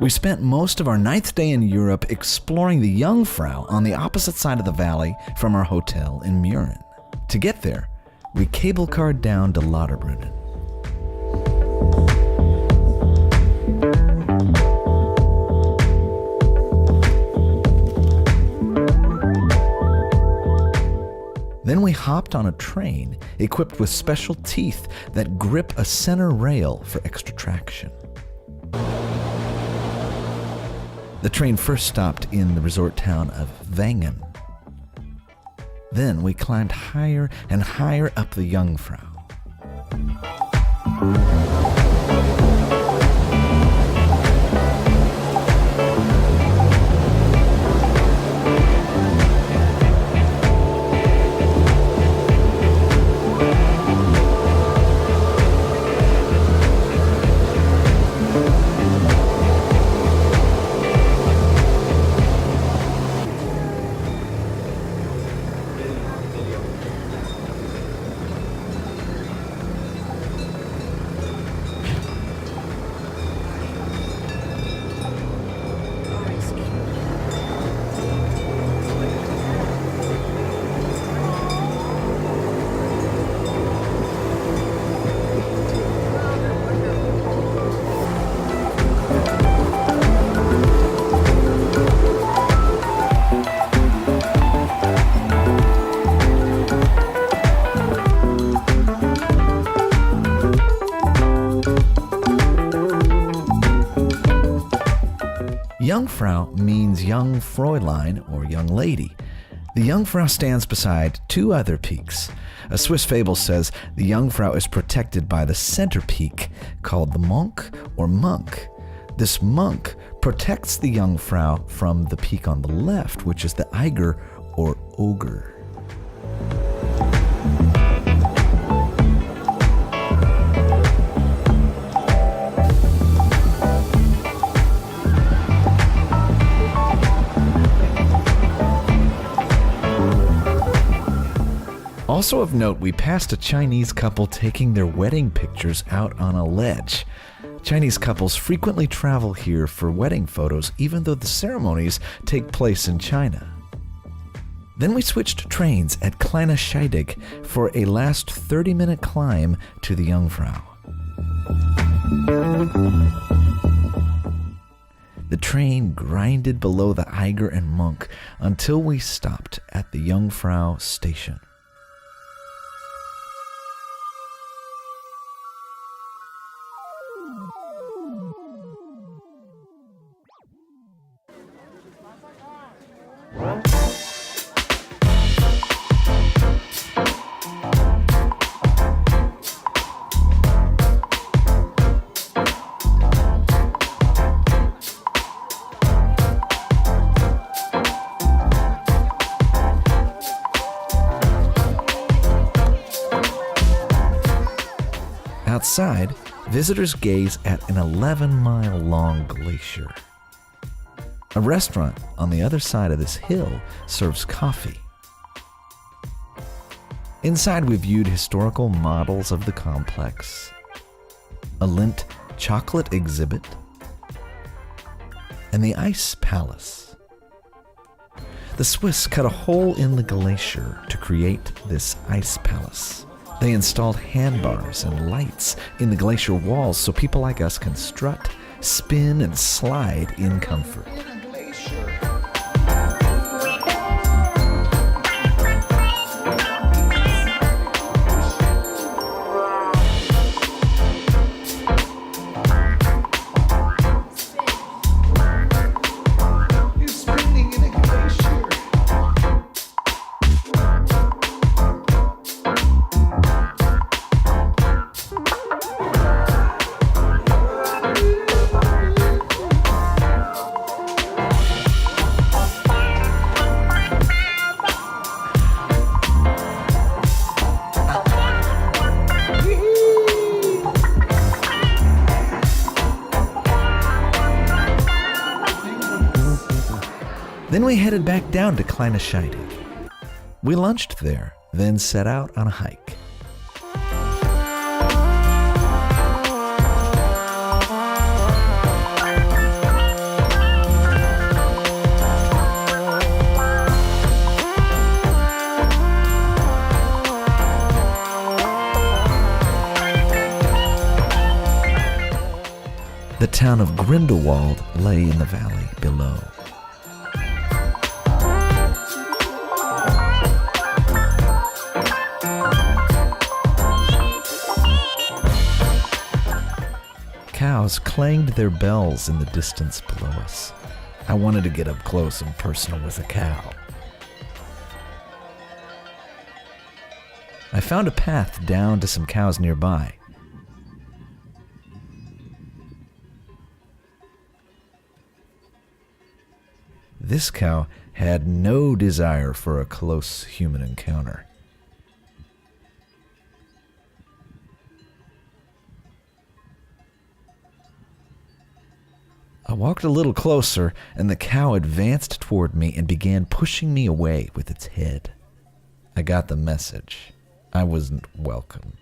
We spent most of our 9th day in Europe exploring the Jungfrau on the opposite side of the valley from our hotel in Mürren. To get there, we cable carred down to Lauterbrunnen. Then we hopped on a train equipped with special teeth that grip a center rail for extra traction. The train first stopped in the resort town of Wengen. Then we climbed higher and higher up the Jungfrau. Jungfrau means young Fräulein or young lady. The Jungfrau stands beside two other peaks. A Swiss fable says the Jungfrau is protected by the center peak called the Monk or Monk. This monk protects the Jungfrau from the peak on the left, which is the Eiger or Ogre. Also of note, we passed a Chinese couple taking their wedding pictures out on a ledge. Chinese couples frequently travel here for wedding photos, even though the ceremonies take place in China. Then we switched trains at Kleine Scheidegg for a last 30-minute climb to the Jungfrau. The train grinded below the Eiger and Monk until we stopped at the Jungfrau station. Outside, visitors gaze at an 11-mile-long glacier. A restaurant on the other side of this hill serves coffee. Inside, we viewed historical models of the complex, a Lindt chocolate exhibit, and the ice palace. The Swiss cut a hole in the glacier to create this ice palace. They installed handbars and lights in the glacier walls so people like us can strut, spin, and slide in comfort. Then we headed back down to Kleine Scheidegg. We lunched there, then set out on a hike. The town of Grindelwald lay in the valley below. Cows clanged their bells in the distance below us. I wanted to get up close and personal with a cow. I found a path down to some cows nearby. This cow had no desire for a close human encounter. I walked a little closer, and the cow advanced toward me and began pushing me away with its head. I got the message. I wasn't welcome.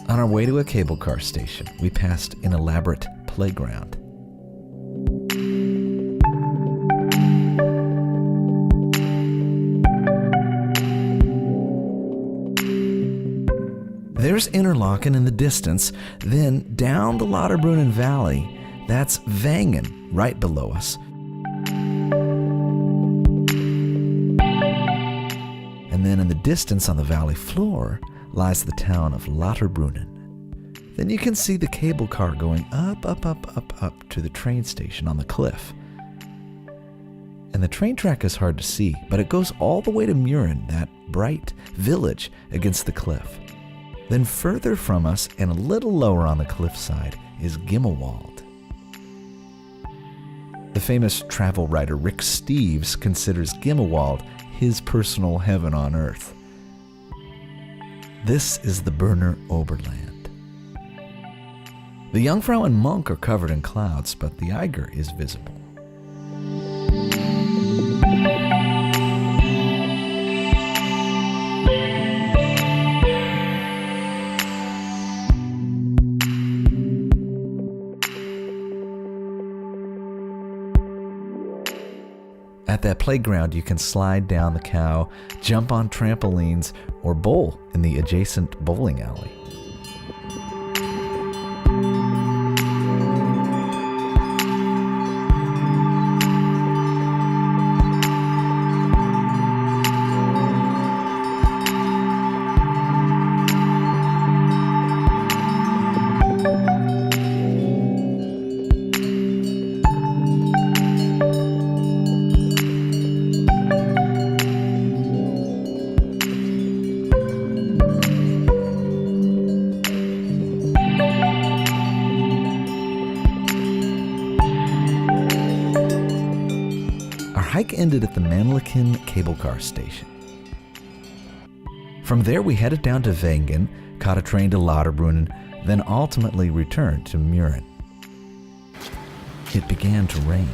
On our way to a cable car station, we passed an elaborate playground. There's Interlaken in the distance, then down the Lauterbrunnen Valley, that's Vangen right below us. And then in the distance on the valley floor lies the town of Lauterbrunnen. Then you can see the cable car going up to the train station on the cliff. And the train track is hard to see, but it goes all the way to Mürren, that bright village against the cliff. Then further from us and a little lower on the cliffside is Gimmelwald. The famous travel writer Rick Steves considers Gimmelwald his personal heaven on earth. This is the Berner Oberland. The Jungfrau and Monk are covered in clouds, but the Eiger is visible. At that playground, you can slide down the cow, jump on trampolines, or bowl in the adjacent bowling alley. Our hike ended at the Mannlichen cable car station. From there we headed down to Wengen, caught a train to Lauterbrunnen, then ultimately returned to Mürren. It began to rain.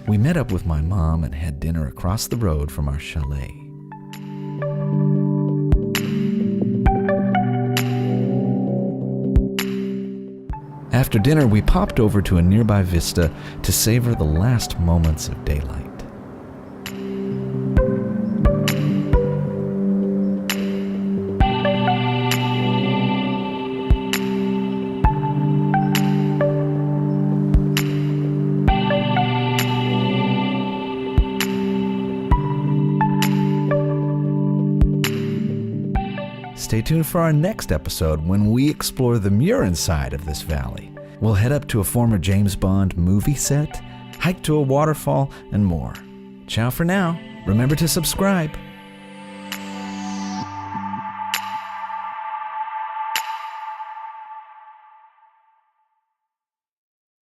We met up with my mom and had dinner across the road from our chalet. After dinner, we popped over to a nearby vista to savor the last moments of daylight. Stay tuned for our next episode when we explore the Mürren side of this valley. We'll head up to a former James Bond movie set, hike to a waterfall, and more. Ciao for now. Remember to subscribe.